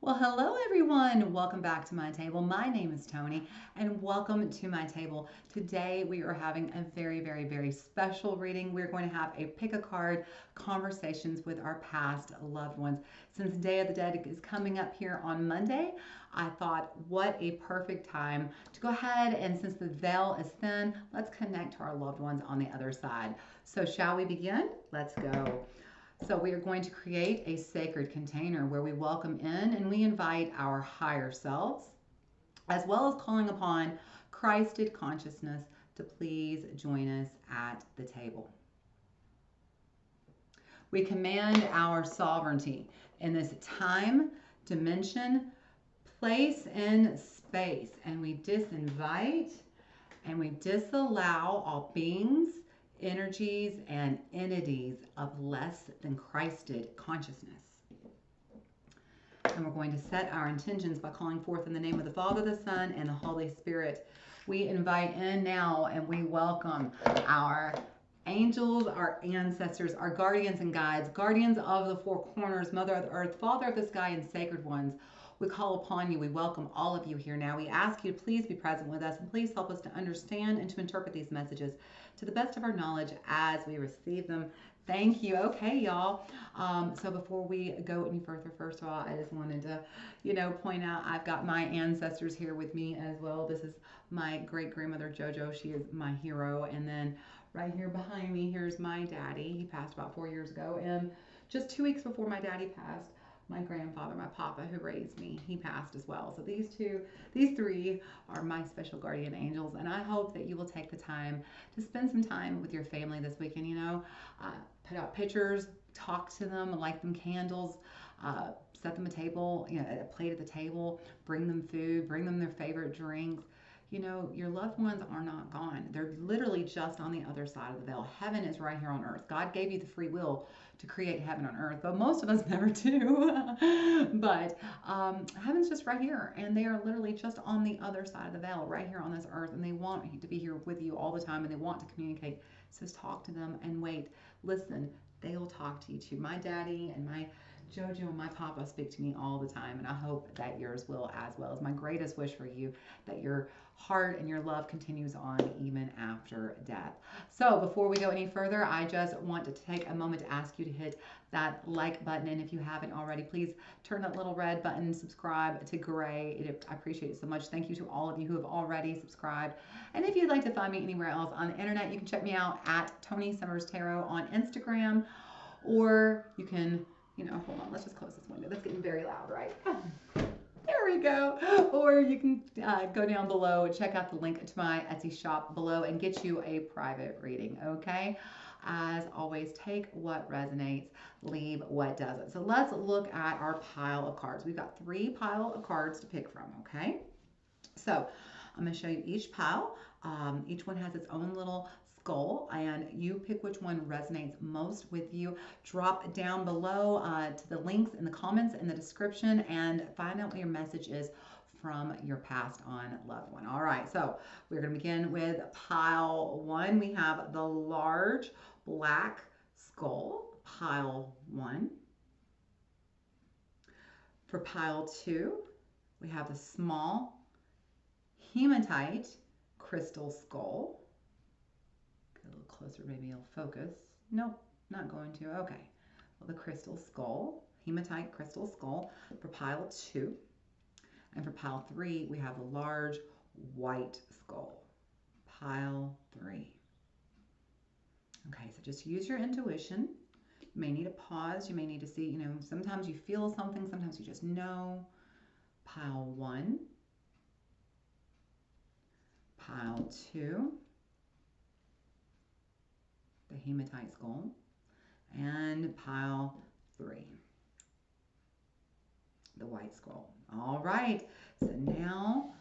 Well, hello everyone. Welcome back to my table. My name is Toni, and welcome to my table. Today we are having a very special reading. We're going to have a pick a card conversations with our past loved ones. Since Day of the Dead is coming up here on Monday, I thought what a perfect time to go ahead and since the veil is thin, let's connect to our loved ones on the other side. So, shall we begin? Let's go. So we are going to create a sacred container where we welcome in and we invite our higher selves, as well as calling upon Christed consciousness to please join us at the table. We command our sovereignty in this time, dimension, place, and space, and we disinvite and we disallow all beings, energies, and entities of less than Christed consciousness. And we're going to set our intentions by calling forth in the name of the Father, the Son, and the Holy Spirit. We invite in now and we welcome our angels, our ancestors, our guardians and guides, guardians of the four corners, Mother of the Earth, Father of the Sky, and sacred ones. We call upon you. We welcome all of you here now. We ask you to please be present with us and please help us to understand and to interpret these messages to the best of our knowledge as we receive them. Thank you. Okay, y'all. So before we go any further, first of all, I just wanted to, point out I've got my ancestors here with me as well. This is my great grandmother JoJo. She is my hero. And then right here behind me, here's my daddy. He passed about 4 years ago. And just 2 weeks before my daddy passed, my grandfather, my papa, who raised me, he passed as well. So these three are my special guardian angels, and I hope that you will take the time to spend some time with your family this weekend. Put out pictures, talk to them, light them candles, set them a table, a plate at the table, bring them food, bring them their favorite drinks. Your loved ones are not gone. They're literally just on the other side of the veil. Heaven is right here on earth. God gave you the free will to create heaven on earth, but most of us never do. But heaven's just right here, and they are literally just on the other side of the veil, right here on this earth, and they want to be here with you all the time, and they want to communicate. So just talk to them and wait. Listen, they will talk to you too. My daddy and my JoJo and my papa speak to me all the time, and I hope that yours will as well. As my greatest wish for you, that your heart and your love continues on even after death. So before we go any further, I just want to take a moment to ask you to hit that like button, and if you haven't already, please turn that little red button, subscribe to gray. I appreciate it so much. Thank you to all of you who have already subscribed. And if you'd like to find me anywhere else on the internet, you can check me out at Toni Summers Tarot on Instagram, or you can hold on, let's just close this window. That's getting very loud, right? There we go. Or you can go down below and check out the link to my Etsy shop below and get you a private reading, okay? As always, take what resonates, leave what doesn't. So let's look at our pile of cards. We've got 3 piles of cards to pick from, okay? So I'm going to show you each pile. Each one has its own little skull, and you pick which one resonates most with you. Drop down below to the links in the comments in the description and find out what your message is from your passed on loved one. All right, so we're going to begin with pile 1. We have the large black skull, pile 1. For pile 2, we have the small hematite crystal skull. Get a little closer, maybe it'll focus. Nope, not going to. Okay. Well, the crystal skull, hematite crystal skull for pile 2. And for pile 3, we have the large white skull, pile 3. Okay, so just use your intuition. You may need a pause. You may need to see, sometimes you feel something, sometimes you just know. Pile 1. Pile 2, the hematite skull, and pile 3, the white skull. All right, so now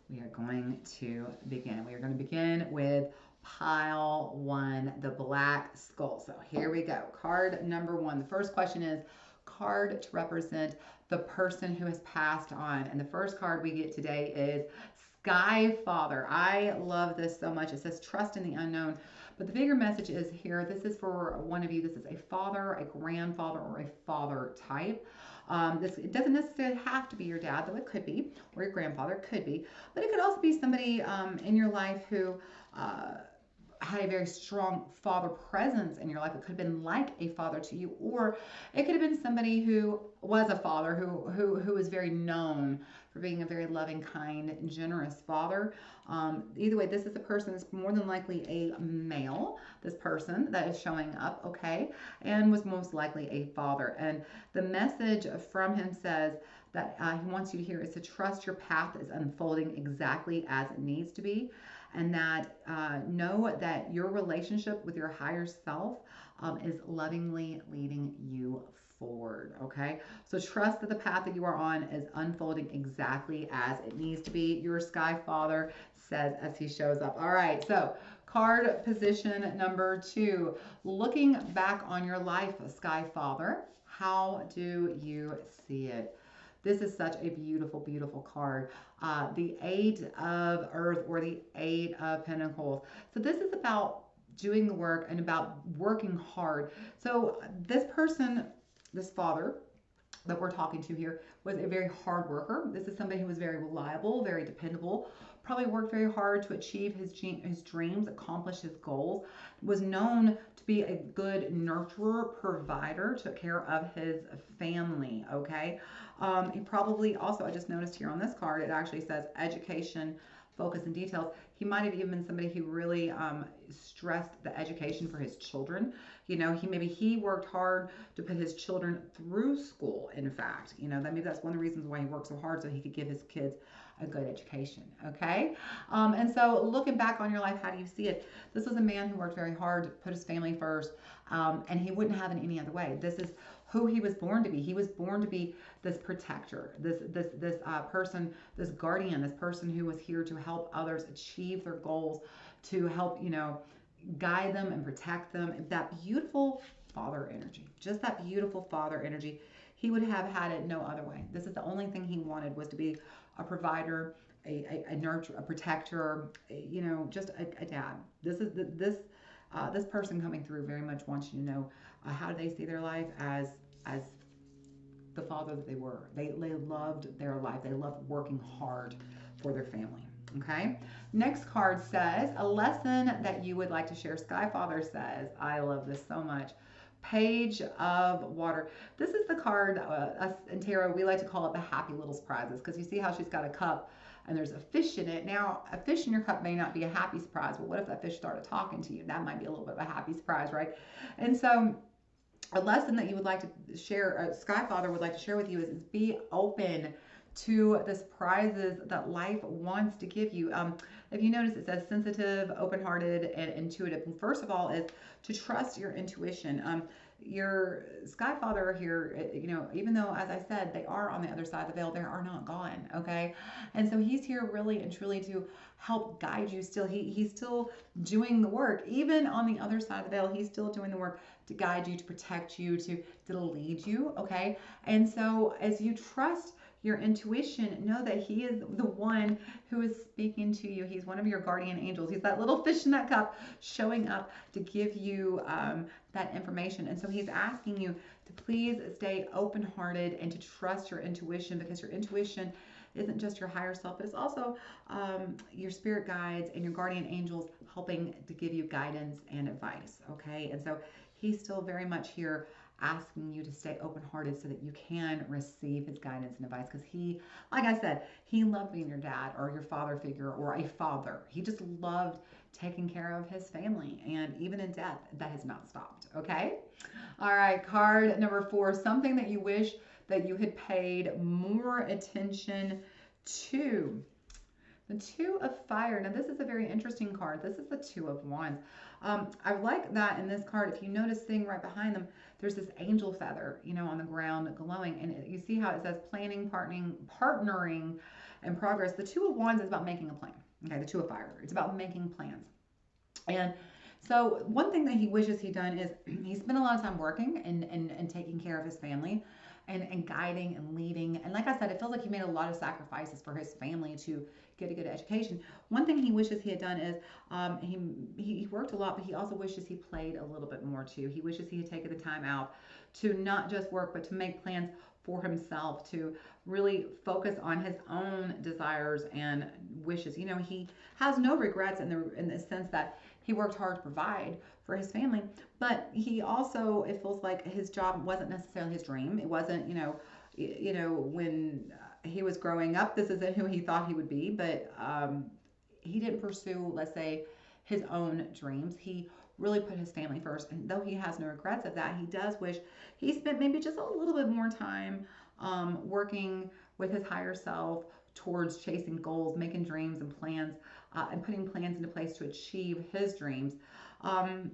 we are going to begin. We are going to begin with pile 1, the black skull. So here we go. Card number 1. The first question is card to represent the person who has passed on. And the first card we get today is Sky Father. I love this so much. It says trust in the unknown. But the bigger message is here, this is for one of you. This is a father, a grandfather, or a father type. It doesn't necessarily have to be your dad, though it could be, or your grandfather, it could be. But it could also be somebody in your life who had a very strong father presence in your life. It could have been like a father to you, or it could have been somebody who was a father who was very known for being a very loving, kind, and generous father. Either way, this is a person that's more than likely a male, this person that is showing up, okay, and was most likely a father. And the message from him says that he wants you to hear is to trust your path is unfolding exactly as it needs to be, and that know that your relationship with your higher self is lovingly leading you forward, okay? So trust that the path that you are on is unfolding exactly as it needs to be. Your Sky Father says as he shows up. All right, so card position number 2, looking back on your life, Sky Father, how do you see it? This is such a beautiful, beautiful card. The 8 of Earth, or the 8 of Pentacles. So this is about doing the work and about working hard. So this person, this father that we're talking to here, was a very hard worker. This is somebody who was very reliable, very dependable, probably worked very hard to achieve his dreams, accomplish his goals, was known to be a good nurturer, provider, took care of his family, okay? He probably also, I just noticed here on this card, it actually says education, focus, and details. He might have even been somebody who really stressed the education for his children. You know, maybe he worked hard to put his children through school, in fact. You know, maybe that's one of the reasons why he worked so hard, so he could give his kids a good education, okay? And so looking back on your life, how do you see it? This was a man who worked very hard, put his family first, and he wouldn't have it any other way. This is who he was born to be. He was born to be this protector, this person, this guardian, this person who was here to help others achieve their goals, to help, you know, guide them and protect them. That beautiful father energy, just that beautiful father energy. He would have had it no other way. This is the only thing he wanted, was to be a provider, a nurturer, a protector, you know, just a dad. This person coming through very much wants you to know how do they see their life as the father that they were. They loved their life. They loved working hard for their family. Okay. Next card says a lesson that you would like to share. Sky Father says, I love this so much. Page of Water. This is the card, us in tarot, we like to call it the happy little surprises, because you see how she's got a cup and there's a fish in it. Now, a fish in your cup may not be a happy surprise, but what if that fish started talking to you? That might be a little bit of a happy surprise, right? And so a lesson that you would like to share, Sky Father would like to share with you, is be open to the surprises that life wants to give you. If you notice, it says sensitive, open-hearted, and intuitive. And first of all is to trust your intuition. Your Sky Father here, you know, even though, as I said, they are on the other side of the veil, they are not gone, okay? And so he's here really and truly to help guide you still. He's still doing the work. Even on the other side of the veil, he's still doing the work to guide you, to protect you, to lead you, okay? And so as you trust your intuition, know that he is the one who is speaking to you. He's one of your guardian angels. He's that little fish in that cup showing up to give you that information. And so he's asking you to please stay open-hearted and to trust your intuition, because your intuition isn't just your higher self, but it's also your spirit guides and your guardian angels helping to give you guidance and advice, okay? And so he's still very much here asking you to stay open-hearted so that you can receive his guidance and advice, because he, like I said, he loved being your dad or your father figure or a father. He just loved taking care of his family, and even in death, that has not stopped, okay? All right, card number 4, something that you wish that you had paid more attention to. The 2 of Fire. Now, this is a very interesting card. This is the 2 of Wands. I like that in this card, if you notice, sitting right behind them, there's this angel feather, you know, on the ground glowing. And you see how it says planning, partnering, and progress. The 2 of Wands is about making a plan. Okay, the 2 of Fire. It's about making plans. And so one thing that he wishes he'd done is he spent a lot of time working and taking care of his family and guiding and leading. And like I said, it feels like he made a lot of sacrifices for his family to get a good education. One thing he wishes he had done is he worked a lot, but he also wishes he played a little bit more too. He wishes he had taken the time out to not just work, but to make plans for himself, to really focus on his own desires and wishes. You know, he has no regrets in the sense that he worked hard to provide for his family, but he also, it feels like his job wasn't necessarily his dream. It wasn't, when he was growing up, this isn't who he thought he would be, but he didn't pursue, let's say, his own dreams. He really put his family first. And though he has no regrets of that, he does wish he spent maybe just a little bit more time working with his higher self towards chasing goals, making dreams and plans, and putting plans into place to achieve his dreams. Um,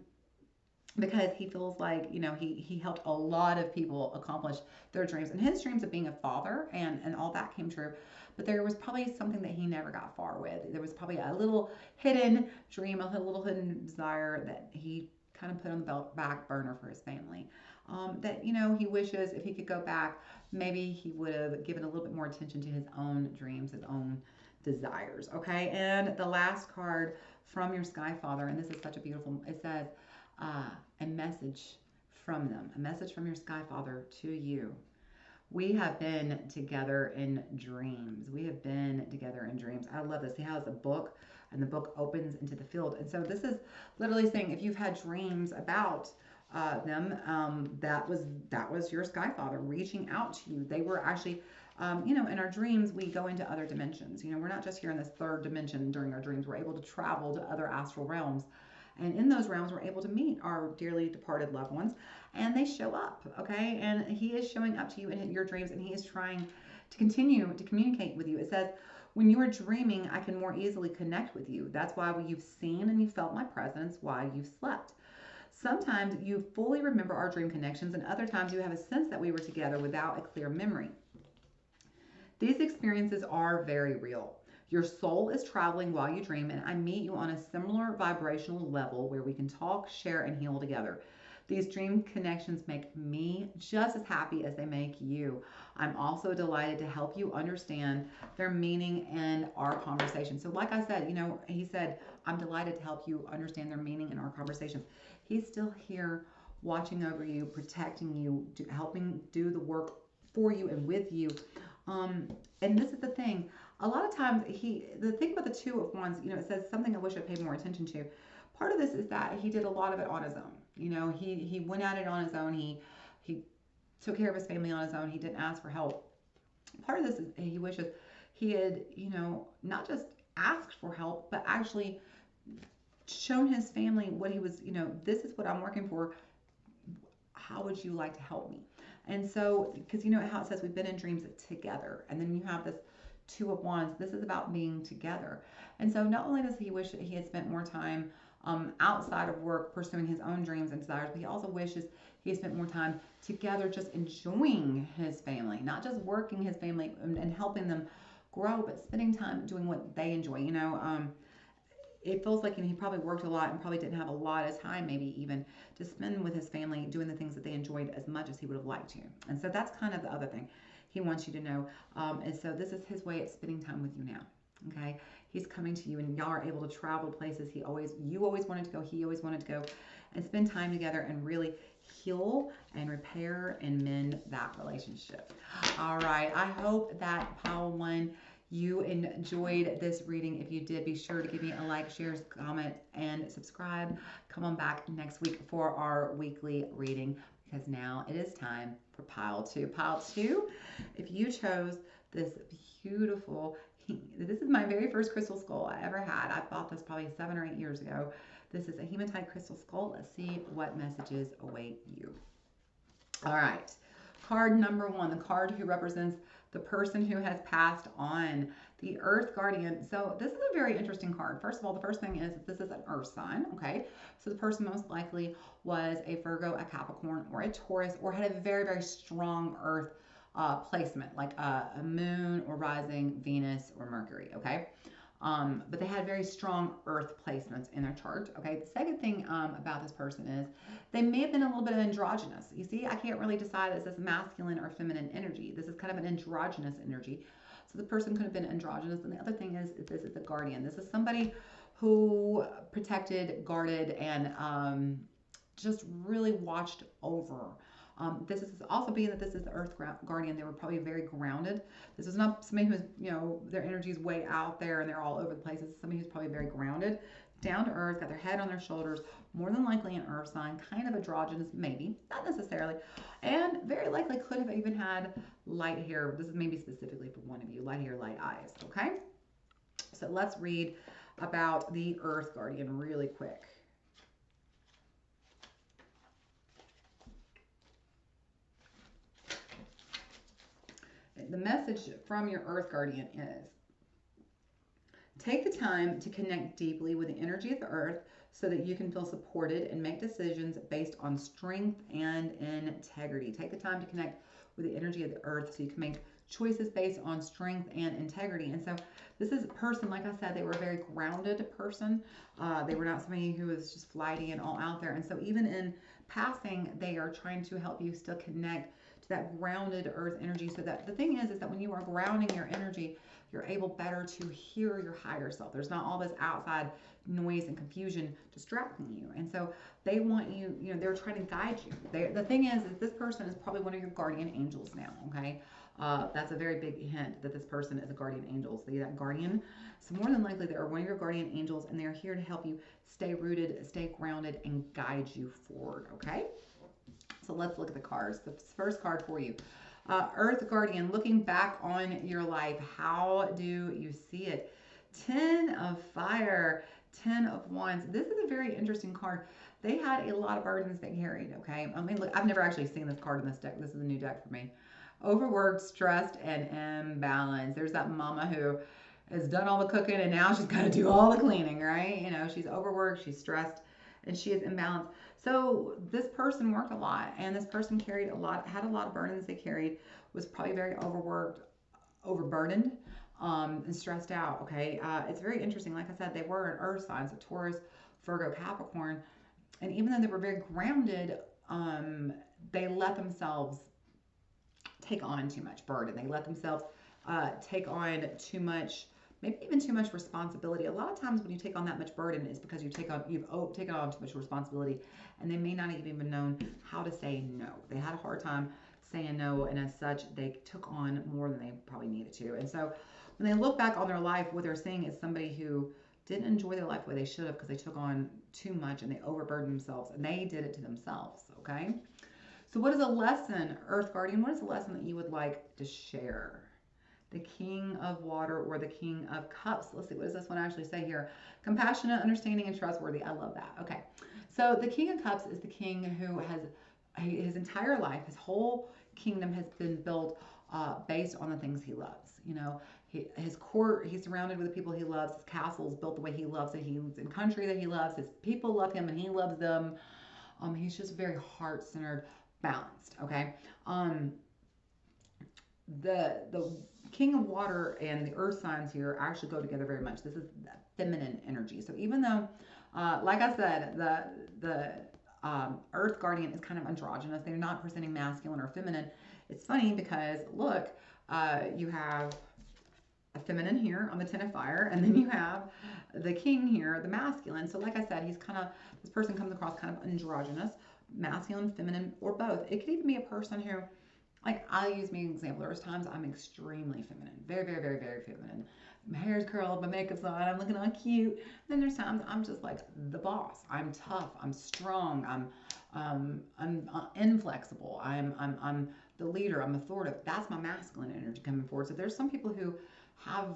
because he feels like, he helped a lot of people accomplish their dreams, and his dreams of being a father and all that came true. But there was probably something that he never got far with. There was probably a little hidden dream, a little hidden desire that he kind of put on the back burner for his family. That, he wishes if he could go back, maybe he would have given a little bit more attention to his own dreams, his own desires. Okay, and the last card from your Sky Father, and this is such a beautiful, it says, a message from them, a message from your Sky Father to you. We have been together in dreams. We have been together in dreams. I love this. He has a book, and the book opens into the field. And so this is literally saying, if you've had dreams about them, that was your Sky Father reaching out to you. They were actually, in our dreams, we go into other dimensions. We're not just here in this third dimension during our dreams. We're able to travel to other astral realms. And in those realms, we're able to meet our dearly departed loved ones, and they show up, okay? And he is showing up to you in your dreams, and he is trying to continue to communicate with you. It says, when you are dreaming, I can more easily connect with you. That's why you've seen and you felt my presence while you've slept. Sometimes you fully remember our dream connections, and other times you have a sense that we were together without a clear memory. These experiences are very real. Your soul is traveling while you dream, and I meet you on a similar vibrational level where we can talk, share, and heal together. These dream connections make me just as happy as they make you. I'm also delighted to help you understand their meaning in our conversation. So like I said, he said, I'm delighted to help you understand their meaning in our conversations. He's still here watching over you, protecting you, helping do the work for you and with you. And this is the thing. A lot of times, the thing about the Two of Wands, it says something I wish I paid more attention to. Part of this is that he did a lot of it on his own. He went at it on his own. He took care of his family on his own. He didn't ask for help. Part of this is he wishes he had, not just asked for help, but actually shown his family what he was, this is what I'm working for. How would you like to help me? And so, because how it says we've been in dreams together, and then you have this Two of Wands. This is about being together. And so not only does he wish that he had spent more time outside of work pursuing his own dreams and desires, but he also wishes he had spent more time together just enjoying his family, not just working his family and helping them grow, but spending time doing what they enjoy. It feels like he probably worked a lot and probably didn't have a lot of time, maybe even, to spend with his family doing the things that they enjoyed as much as he would have liked to. And so that's kind of the other thing he wants you to know. And so this is his way of spending time with you now. Okay, he's coming to you, and y'all are able to travel places you always wanted to go, he always wanted to go, and spend time together and really heal and repair and mend that relationship. All right, I hope that pile one, you enjoyed this reading. If you did, be sure to give me a like, share, comment, and subscribe. Come on back next week for our weekly reading, because now it is time for pile two. Pile two, if you chose this beautiful, this is my very first crystal skull I ever had. I bought this probably 7 or 8 years ago. This is a hematite crystal skull. Let's see what messages await you. All right, card number one, the card who represents the person who has passed on, the Earth Guardian. So this is a very interesting card. First of all, the first thing is that this is an Earth sign, okay? So the person most likely was a Virgo, a Capricorn, or a Taurus, or had a very, very strong Earth placement, like a moon or rising Venus or Mercury, okay? But they had very strong Earth placements in their chart, okay? The second thing about this person is they may have been a little bit androgynous. You see, I can't really decide is this masculine or feminine energy. This is kind of an androgynous energy. So the person could have been androgynous. And the other thing is this is the guardian. This is somebody who protected, guarded, and just really watched over This is also being that this is the Earth Guardian. They were probably very grounded. This is not somebody who's, their energy is way out there and they're all over the place. This is somebody who's probably very grounded, down to earth, got their head on their shoulders, more than likely an earth sign, kind of androgynous, maybe, not necessarily, and very likely could have even had light hair. This is maybe specifically for one of you, light hair, light eyes, okay? So let's read about the Earth Guardian really quick. The message from your Earth Guardian is, take the time to connect deeply with the energy of the earth so that you can feel supported and make decisions based on strength and integrity. Take the time to connect with the energy of the earth so you can make choices based on strength and integrity. And so this is a person, like I said, they were a very grounded person. They were not somebody who was just flighty and all out there. And so even in passing, they are trying to help you still connect to that grounded earth energy. So that the thing is that when you are grounding your energy, you're able better to hear your higher self. There's not all this outside noise and confusion distracting you. And so they want you, they're trying to guide you. The thing is this person is probably one of your guardian angels now, okay? That's a very big hint that this person is a guardian angel. See that guardian? So more than likely they are one of your guardian angels and they're here to help you stay rooted, stay grounded, and guide you forward, okay? So let's look at the cards. The first card for you. Earth Guardian, looking back on your life, how do you see it? 10 of Fire, 10 of Wands. This is a very interesting card. They had a lot of burdens they carried, okay? I mean, look, I've never actually seen this card in this deck. This is a new deck for me. Overworked, stressed, and imbalanced. There's that mama who has done all the cooking and now she's got to do all the cleaning, right? She's overworked, she's stressed, and she is imbalanced. So this person worked a lot, and this person carried a lot, had a lot of burdens they carried, was probably very overworked, overburdened, and stressed out, okay? It's very interesting. Like I said, they were an earth sign, so Taurus, Virgo, Capricorn, and even though they were very grounded, they let themselves take on too much burden. They let themselves take on too much, maybe even too much responsibility. A lot of times when you take on that much burden, it's because you've taken on too much responsibility, and they may not have even known how to say no. They had a hard time saying no, and as such, they took on more than they probably needed to. And so when they look back on their life, what they're seeing is somebody who didn't enjoy their life the way they should have because they took on too much and they overburdened themselves, and they did it to themselves, okay? So what is a lesson, Earth Guardian? What is a lesson that you would like to share? The King of Water or the King of Cups. Let's see, what does this one actually say here? Compassionate, understanding, and trustworthy. I love that. Okay. So the King of Cups is the king who has his entire life, his whole kingdom has been built based on the things he loves. His court, he's surrounded with the people he loves. His castle is built the way he loves it. He's in country that he loves. His people love him and he loves them. He's just very heart-centered, balanced, okay? The King of Water and the earth signs here actually go together very much. This is feminine energy. So even though, like I said, the Earth Guardian is kind of androgynous, they're not presenting masculine or feminine. It's funny because, look, you have a feminine here on the 10 of Fire, and then you have the King here, the masculine. So like I said, this person comes across kind of androgynous, masculine, feminine, or both. It could even be a person who, like, I'll use me as an example. There's times I'm extremely feminine. Very, very, very, very feminine. My hair's curled, my makeup's on, I'm looking all cute. Then there's times I'm just like the boss. I'm tough, I'm strong, I'm inflexible, I'm the leader, I'm authoritative. That's my masculine energy coming forward. So there's some people who have,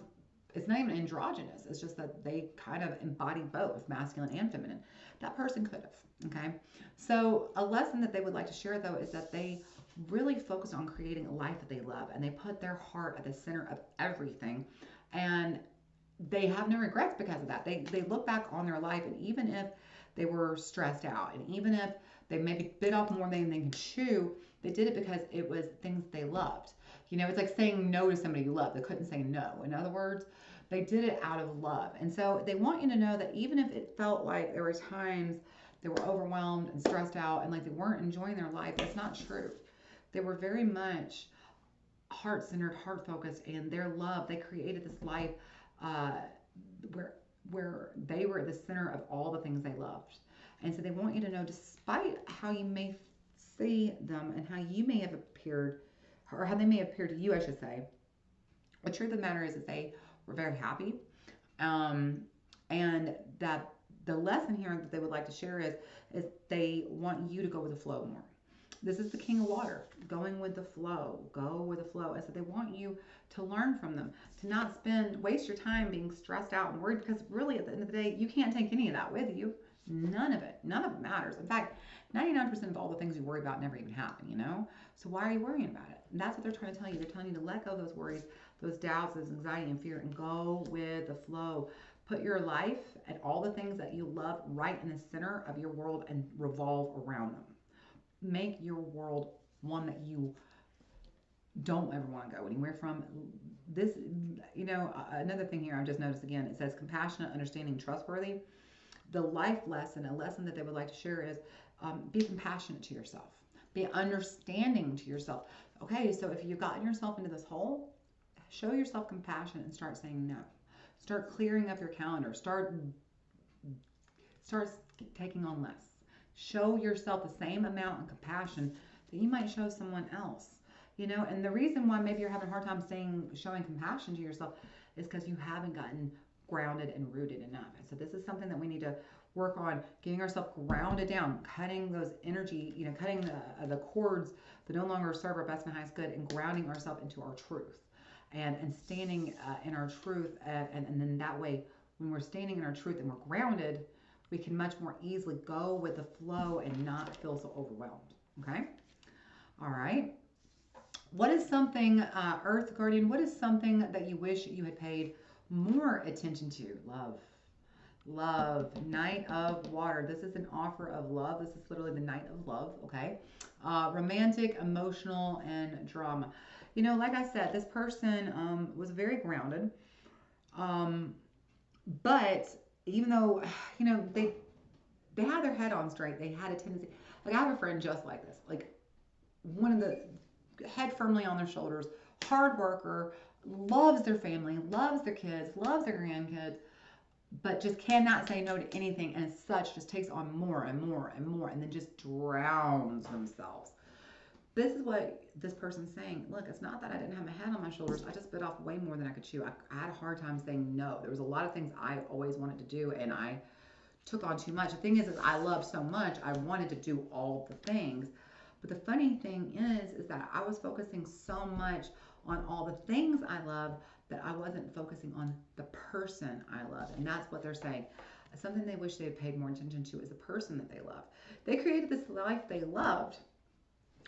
it's not even androgynous, it's just that they kind of embody both, masculine and feminine. That person could have, okay? So a lesson that they would like to share, though, is that they really focus on creating a life that they love, and they put their heart at the center of everything, and they have no regrets because of that. They look back on their life, and even if they were stressed out, and even if they maybe bit off more than they can chew, they did it because it was things they loved. It's like saying no to somebody you love. They couldn't say no. In other words, they did it out of love. And so they want you to know that even if it felt like there were times they were overwhelmed and stressed out and like they weren't enjoying their life, that's not true. They were very much heart-centered, heart-focused, and their love, they created this life where they were at the center of all the things they loved. And so they want you to know, despite how you may see them and how you may have appeared, or how they may appear to you, I should say. The truth of the matter is that they were very happy. Um, and that the lesson here that they would like to share is they want you to go with the flow more. This is the king of water, going with the flow. Go with the flow. And so they want you to learn from them, to not waste your time being stressed out and worried, because really at the end of the day, you can't take any of that with you. None of it. None of it matters. In fact, 99% of all the things you worry about never even happen, you know? So why are you worrying about it? And that's what they're trying to tell you. They're telling you to let go of those worries, those doubts, those anxiety and fear, and go with the flow. Put your life and all the things that you love right in the center of your world and revolve around them. Make your world one that you don't ever want to go anywhere from. This, another thing here I've just noticed again, it says compassionate, understanding, trustworthy. The life lesson, a lesson that they would like to share is be compassionate to yourself. Be understanding to yourself. Okay, so if you've gotten yourself into this hole, show yourself compassion and start saying no. Start clearing up your calendar. Start taking on less. Show yourself the same amount of compassion that you might show someone else. And the reason why maybe you're having a hard time showing compassion to yourself is because you haven't gotten grounded and rooted enough. And so this is something that we need to work on, getting ourselves grounded down, cutting those energy, cutting the cords that no longer serve our best and highest good, and grounding ourselves into our truth and standing in our truth. And then that way, when we're standing in our truth and we're grounded, we can much more easily go with the flow and not feel so overwhelmed. Okay? All right. What is something, Earth Guardian, what is something that you wish you had paid more attention to? Love. Knight of Water. This is an offer of love. This is literally the Knight of Love. Okay. Romantic, emotional, and drama. Like I said, this person was very grounded. But even though, they had their head on straight, they had a tendency. Like, I have a friend just like this. Like, one of the head firmly on their shoulders, hard worker, loves their family, loves their kids, loves their grandkids, but just cannot say no to anything, and as such just takes on more and more and more, and then just drowns themselves. This is what this person's saying. Look, it's not that I didn't have my head on my shoulders. I just bit off way more than I could chew. I had a hard time saying no. There was a lot of things I always wanted to do, and I took on too much. The thing is I love so much, I wanted to do all the things. But the funny thing is that I was focusing so much on all the things I love that I wasn't focusing on the person I love. And that's what they're saying. Something they wish they had paid more attention to is the person that they love. They created this life they loved,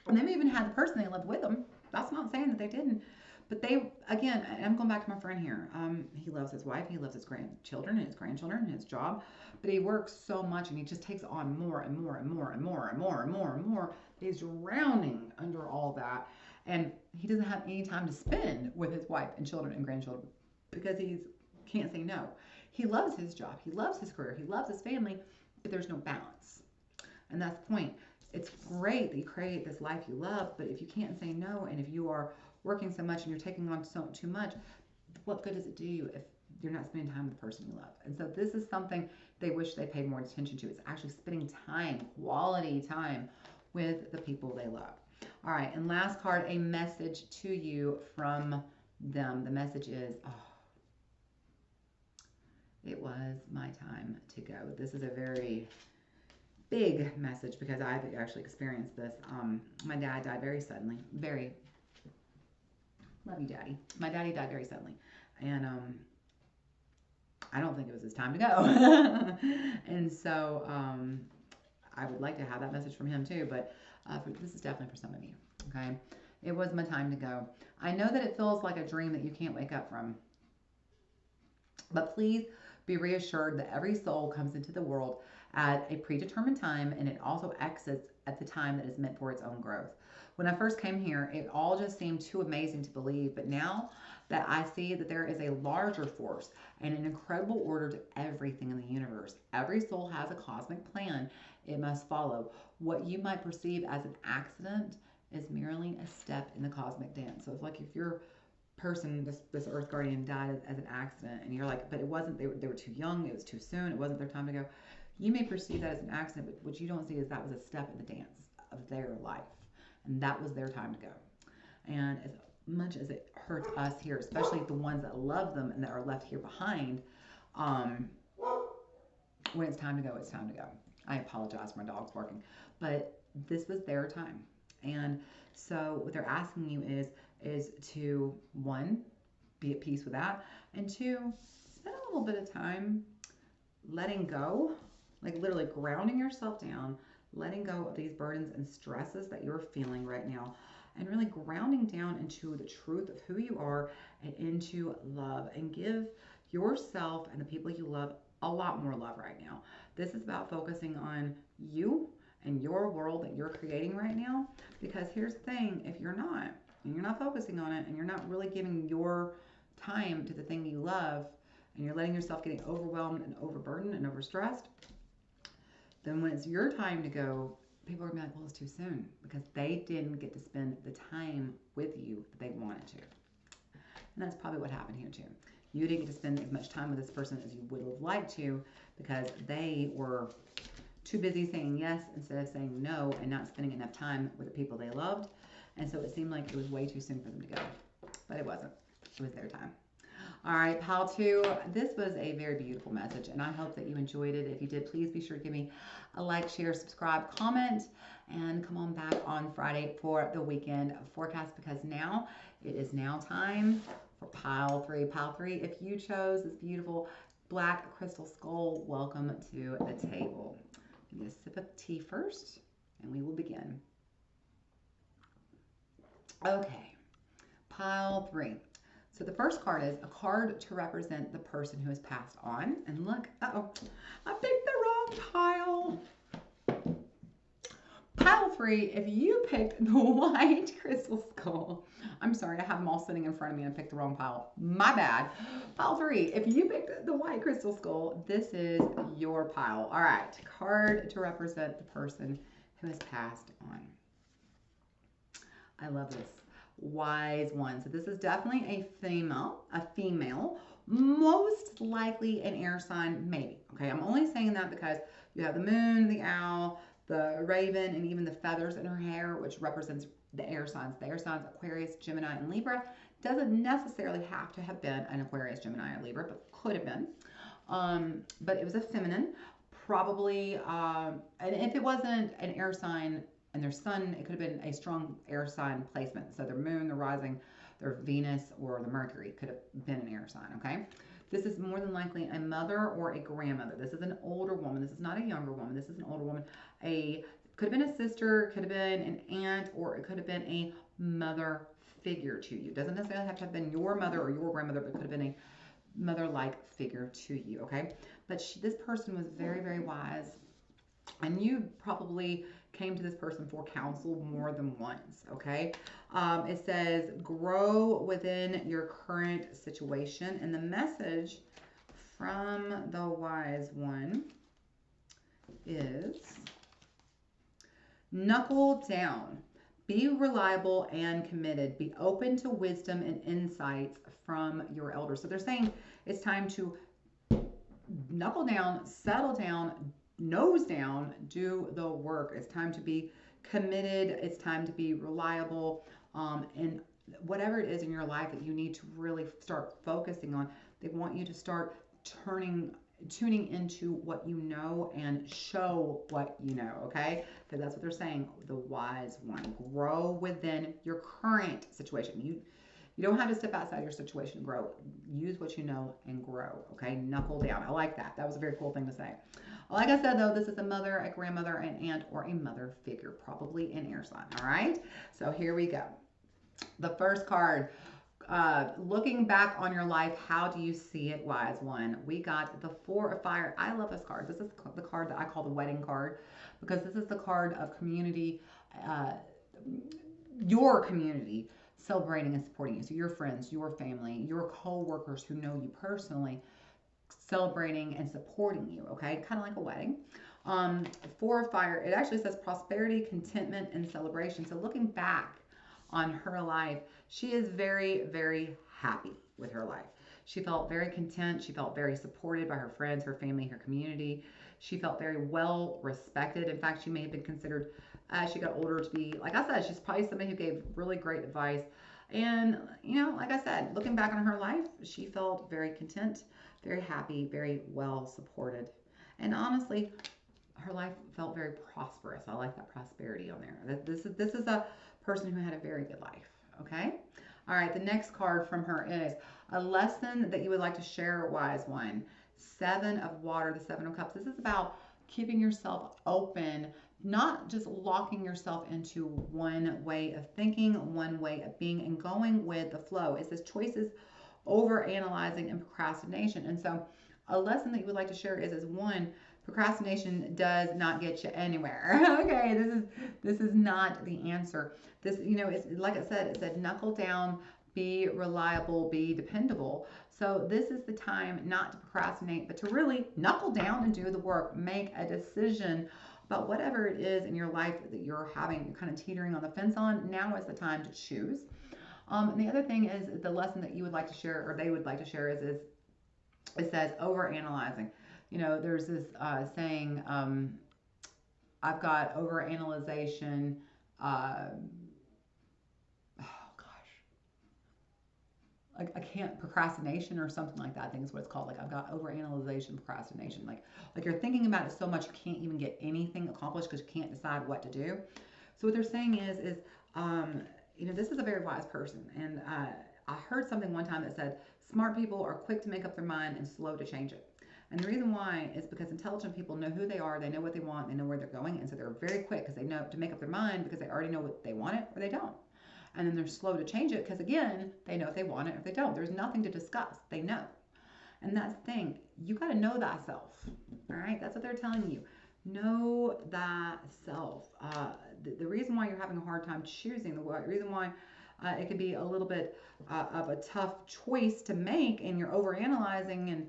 and they may even had the person they loved with them. That's not saying that they didn't. But they, again, I'm going back to my friend here. He loves his wife, he loves his grandchildren and his grandchildren and his job, but he works so much and he just takes on more and more and more and more and more and more and more. He's drowning under all that, and he doesn't have any time to spend with his wife and children and grandchildren because he can't say no. He loves his job, he loves his career, he loves his family, but there's no balance. And that's the point. It's great that you create this life you love, but if you can't say no, and if you are working so much and you're taking on too much, what good does it do you if you're not spending time with the person you love? And so this is something they wish they paid more attention to. It's actually spending time, quality time, with the people they love. All right, and last card, a message to you from them. The message is, it was my time to go. This is a very big message because I've actually experienced this. My dad died very suddenly. Love you, Daddy. My daddy died very suddenly. And I don't think it was his time to go. And so I would like to have that message from him too, but this is definitely for some of you, okay? It was my time to go. I know that it feels like a dream that you can't wake up from, but please be reassured that every soul comes into the world at a predetermined time, and it also exits at the time that is meant for its own growth. When I first came here, it all just seemed too amazing to believe, but now that I see that there is a larger force and an incredible order to everything in the universe, every soul has a cosmic plan it must follow. What you might perceive as an accident is merely a step in the cosmic dance. So it's like if your person, this Earth Guardian, died as an accident, and you're like, but it wasn't, they were too young, it was too soon, it wasn't their time to go. You may perceive that as an accident, but what you don't see is that was a step in the dance of their life. And that was their time to go. And as much as it hurts us here, especially the ones that love them and that are left here behind, when it's time to go, it's time to go. I apologize, my dog's barking. But this was their time. And so what they're asking you is to, one, be at peace with that, and two, spend a little bit of time letting go, like literally grounding yourself down, letting go of these burdens and stresses that you're feeling right now, and really grounding down into the truth of who you are and into love, and give yourself and the people you love a lot more love right now. This is about focusing on you and your world that you're creating right now, because here's the thing, if you're not, and you're not focusing on it, and you're not really giving your time to the thing you love, and you're letting yourself getting overwhelmed and overburdened and overstressed, then when it's your time to go, people are gonna be like, well, it's too soon, because they didn't get to spend the time with you that they wanted to. And that's probably what happened here too. You didn't get to spend as much time with this person as you would have liked to, because they were too busy saying yes instead of saying no, and not spending enough time with the people they loved. And so it seemed like it was way too soon for them to go, but it wasn't. It was their time. All right, pile 2, this was a very beautiful message, and I hope that you enjoyed it. If you did, please be sure to give me a like, share, subscribe, comment, and come on back on Friday for the weekend forecast, because now it is now time for pile 3. Pile 3, if you chose this beautiful black crystal skull, welcome to the table. Give me a sip of tea first, and we will begin. Okay, pile 3. So the first card is a card to represent the person who has passed on. And look, uh-oh, I picked the wrong pile. Pile 3, if you picked the white crystal skull, I'm sorry, I have them all sitting in front of me and I picked the wrong pile. My bad. Pile 3, if you picked the white crystal skull, this is your pile. All right, card to represent the person who has passed on. I love this. Wise one. So this is definitely a female, most likely an air sign, maybe. Okay, I'm only saying that because you have the moon, the owl, the raven, and even the feathers in her hair, which represents the air signs. The air signs, Aquarius, Gemini, and Libra. Doesn't necessarily have to have been an Aquarius, Gemini, or Libra, but could have been. But it was a feminine, probably, and if it wasn't an air sign, and their sun, it could have been a strong air sign placement. So their moon, their rising, their Venus, or the Mercury could have been an air sign, okay? This is more than likely a mother or a grandmother. This is an older woman. This is not a younger woman. This is an older woman. Could have been a sister, could have been an aunt, or it could have been a mother figure to you. It doesn't necessarily have to have been your mother or your grandmother, but it could have been a mother-like figure to you, okay? But this person was very, very wise, and you probably came to this person for counsel more than once, okay? It says, grow within your current situation. And the message from the wise one is, knuckle down. Be reliable and committed. Be open to wisdom and insights from your elders. So they're saying it's time to knuckle down, settle down, nose down, do the work. It's time to be committed. It's time to be reliable. And whatever it is in your life that you need to really start focusing on, they want you to start tuning into what you know and show what you know, okay? Because that's what they're saying, the wise one. Grow within your current situation. You don't have to step outside your situation and grow. Use what you know and grow, okay? Knuckle down. I like that. That was a very cool thing to say. Like I said, though, this is a mother, a grandmother, an aunt, or a mother figure, probably an air sign, all right? So here we go. The first card, looking back on your life, how do you see it, wise one? We got the 4 of Fire. I love this card. This is the card that I call the wedding card, because this is the card of community, your community celebrating and supporting you. So your friends, your family, your co-workers who know you personally, celebrating and supporting you, okay? Kind of like a wedding. 4 of Fire, it actually says prosperity, contentment, and celebration. So looking back on her life, she is very, very happy with her life. She felt very content. She felt very supported by her friends, her family, her community. She felt very well respected. In fact, she may have been considered as she got older to be, like I said, she's probably somebody who gave really great advice. And, you know, like I said, looking back on her life, she felt very content, very happy, very well supported. And honestly, her life felt very prosperous. I like that prosperity on there. This is a person who had a very good life. Okay. All right. The next card from her is a lesson that you would like to share, wise one. Seven of water, the Seven of Cups. This is about keeping yourself open, not just locking yourself into one way of thinking, one way of being, and going with the flow. It says choices over analyzing and procrastination. And so a lesson that you would like to share is one, procrastination does not get you anywhere. Okay, this is not the answer. This, you know, it's like it said knuckle down, be reliable, be dependable. So this is the time not to procrastinate, but to really knuckle down and do the work. Make a decision about whatever it is in your life that you're kind of teetering on the fence on. Now is the time to choose. And the other thing is the lesson that you would like to share, or they would like to share, is it says over analyzing. You know, there's this saying, I've got over analyzation. I can't, procrastination or something like that, I think is what it's called. Like I've got over analyzation, procrastination. Like you're thinking about it so much you can't even get anything accomplished because you can't decide what to do. So what they're saying is you know, this is a very wise person. And I heard something one time that said, smart people are quick to make up their mind and slow to change it. And the reason why is because intelligent people know who they are, they know what they want, they know where they're going, and so they're very quick because they know to make up their mind because they already know what they want it or they don't. And then they're slow to change it because, again, they know if they want it or if they don't. There's nothing to discuss. They know. And that's the thing. You got to know thyself. All right? That's what they're telling you. Know thyself. The reason why you're having a hard time choosing, the reason why it could be a little bit of a tough choice to make and you're overanalyzing and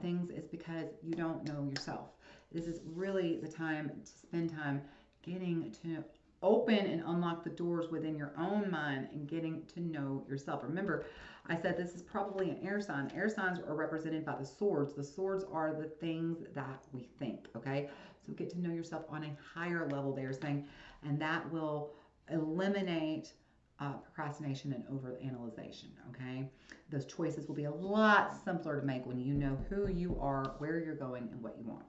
things is because you don't know yourself. This is really the time to spend time getting to open and unlock the doors within your own mind and getting to know yourself. Remember, I said this is probably an air sign. Air signs are represented by the swords. The swords are the things that we think, okay? So get to know yourself on a higher level, they're saying, and that will eliminate procrastination and overanalyzation, okay? Those choices will be a lot simpler to make when you know who you are, where you're going, and what you want.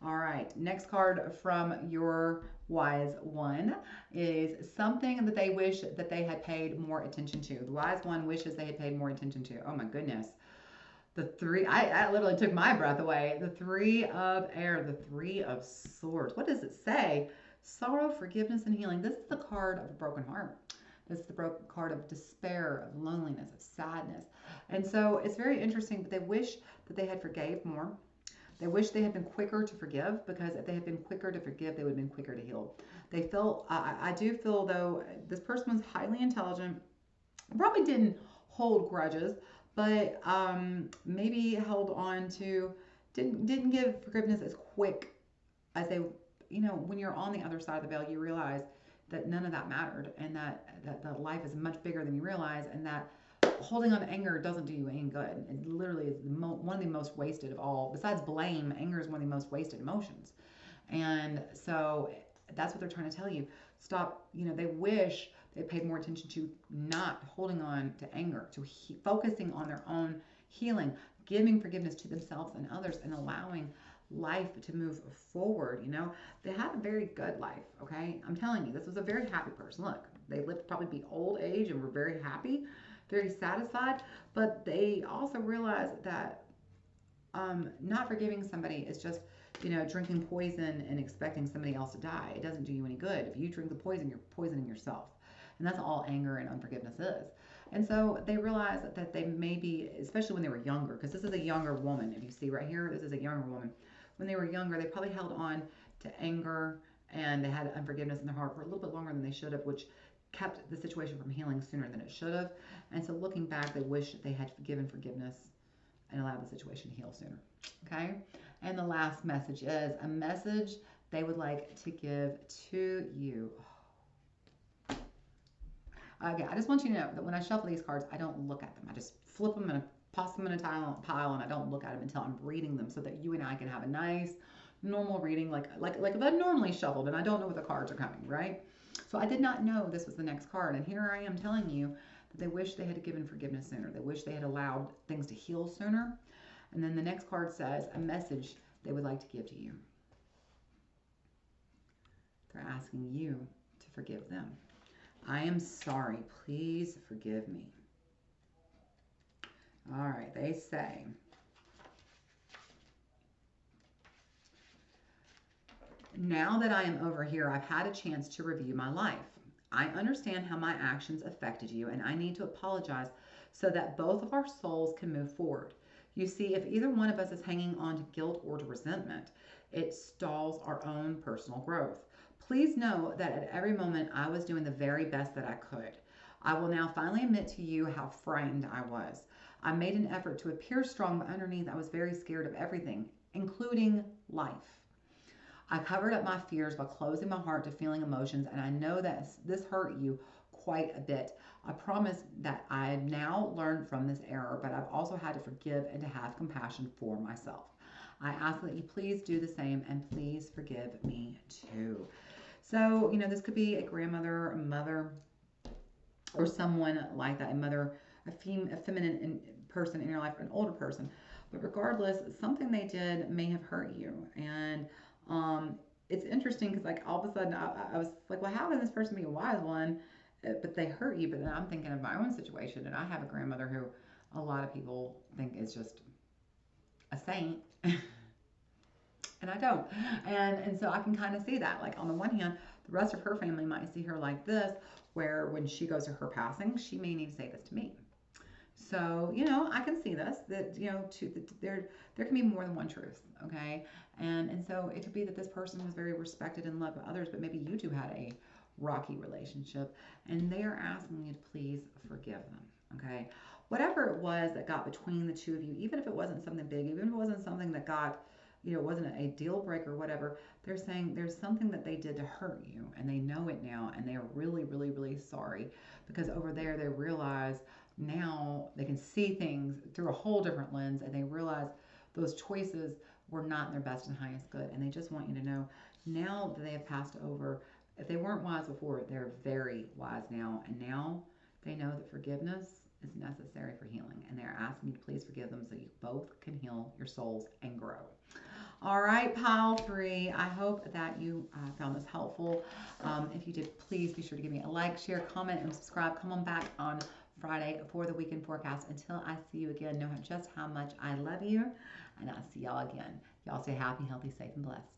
All right, next card from your wise one is something that they wish that they had paid more attention to. The wise one wishes they had paid more attention to. Oh my goodness. The three, I literally took my breath away. The three of air, the three of swords. What does it say? Sorrow, forgiveness, and healing. This is the card of a broken heart. This is the card of despair, of loneliness, of sadness. And so it's very interesting, but they wish that they had forgave more. They wish they had been quicker to forgive, because if they had been quicker to forgive, they would have been quicker to heal. They felt, I do feel though, this person was highly intelligent, probably didn't hold grudges, but maybe held on to, didn't give forgiveness as quick as they, you know, when you're on the other side of the veil, you realize that none of that mattered, and that life is much bigger than you realize, and that holding on to anger doesn't do you any good. It literally is one of the most wasted of all. Besides blame, anger is one of the most wasted emotions. And so that's what they're trying to tell you. Stop, you know, they wish they paid more attention to not holding on to anger, to focusing on their own healing, giving forgiveness to themselves and others, and allowing life to move forward. You know, they had a very good life, okay? I'm telling you, this was a very happy person. Look, they lived probably be old age and were very happy, very satisfied, but they also realized that not forgiving somebody is just, you know, drinking poison and expecting somebody else to die. It doesn't do you any good. If you drink the poison, you're poisoning yourself. And that's all anger and unforgiveness is. And so they realized that they may be, especially when they were younger, because this is a younger woman. If you see right here, this is a younger woman. When they were younger, they probably held on to anger and they had unforgiveness in their heart for a little bit longer than they should have, which kept the situation from healing sooner than it should have. And so looking back, they wish they had given forgiveness and allowed the situation to heal sooner. Okay? And the last message is a message they would like to give to you. Okay, I just want you to know that when I shuffle these cards, I don't look at them. I just flip them and toss them in a pile, and I don't look at them until I'm reading them, so that you and I can have a nice, normal reading, like if I normally shuffled and I don't know what the cards are coming, right? So I did not know this was the next card. And here I am telling you that they wish they had given forgiveness sooner. They wish they had allowed things to heal sooner. And then the next card says a message they would like to give to you. They're asking you to forgive them. I am sorry. Please forgive me. All right, they say, now that I am over here, I've had a chance to review my life. I understand how my actions affected you, and I need to apologize so that both of our souls can move forward. You see, if either one of us is hanging on to guilt or to resentment, it stalls our own personal growth. Please know that at every moment I was doing the very best that I could. I will now finally admit to you how frightened I was. I made an effort to appear strong, but underneath I was very scared of everything, including life. I covered up my fears by closing my heart to feeling emotions, and I know that this hurt you quite a bit. I promise that I have now learned from this error, but I've also had to forgive and to have compassion for myself. I ask that you please do the same, and please forgive me too. So, this could be a grandmother, a mother, or someone like that, a mother, a feminine person in your life, an older person. But regardless, something they did may have hurt you. And it's interesting because, like, all of a sudden I was like, well, how can this person be a wise one, but they hurt you? But then I'm thinking of my own situation, and I have a grandmother who a lot of people think is just a saint. And I don't. And so I can kind of see that. Like, on the one hand, the rest of her family might see her like this, where when she goes to her passing, she may need to say this to me. So, I can see this, that, there can be more than one truth, okay? And so it could be that this person was very respected and loved by others, but maybe you two had a rocky relationship, and they are asking you to please forgive them, okay? Whatever it was that got between the two of you, even if it wasn't something big, even if it wasn't something that got, it wasn't a deal breaker or whatever, they're saying there's something that they did to hurt you, and they know it now, and they're really, really, really sorry, because over there they realize now they can see things through a whole different lens, and they realize those choices were not in their best and highest good, and they just want you to know now that they have passed over, if they weren't wise before, they're very wise now, and now they know that forgiveness is necessary for healing, and they're asking you to please forgive them so you both can heal your souls and grow. All right, pile 3, I hope that you found this helpful. If you did, please be sure to give me a like, share, comment, and subscribe. Come on back on Friday for the weekend forecast. Until I see you again, know just how much I love you, and I'll see y'all again. Y'all stay happy, healthy, safe, and blessed.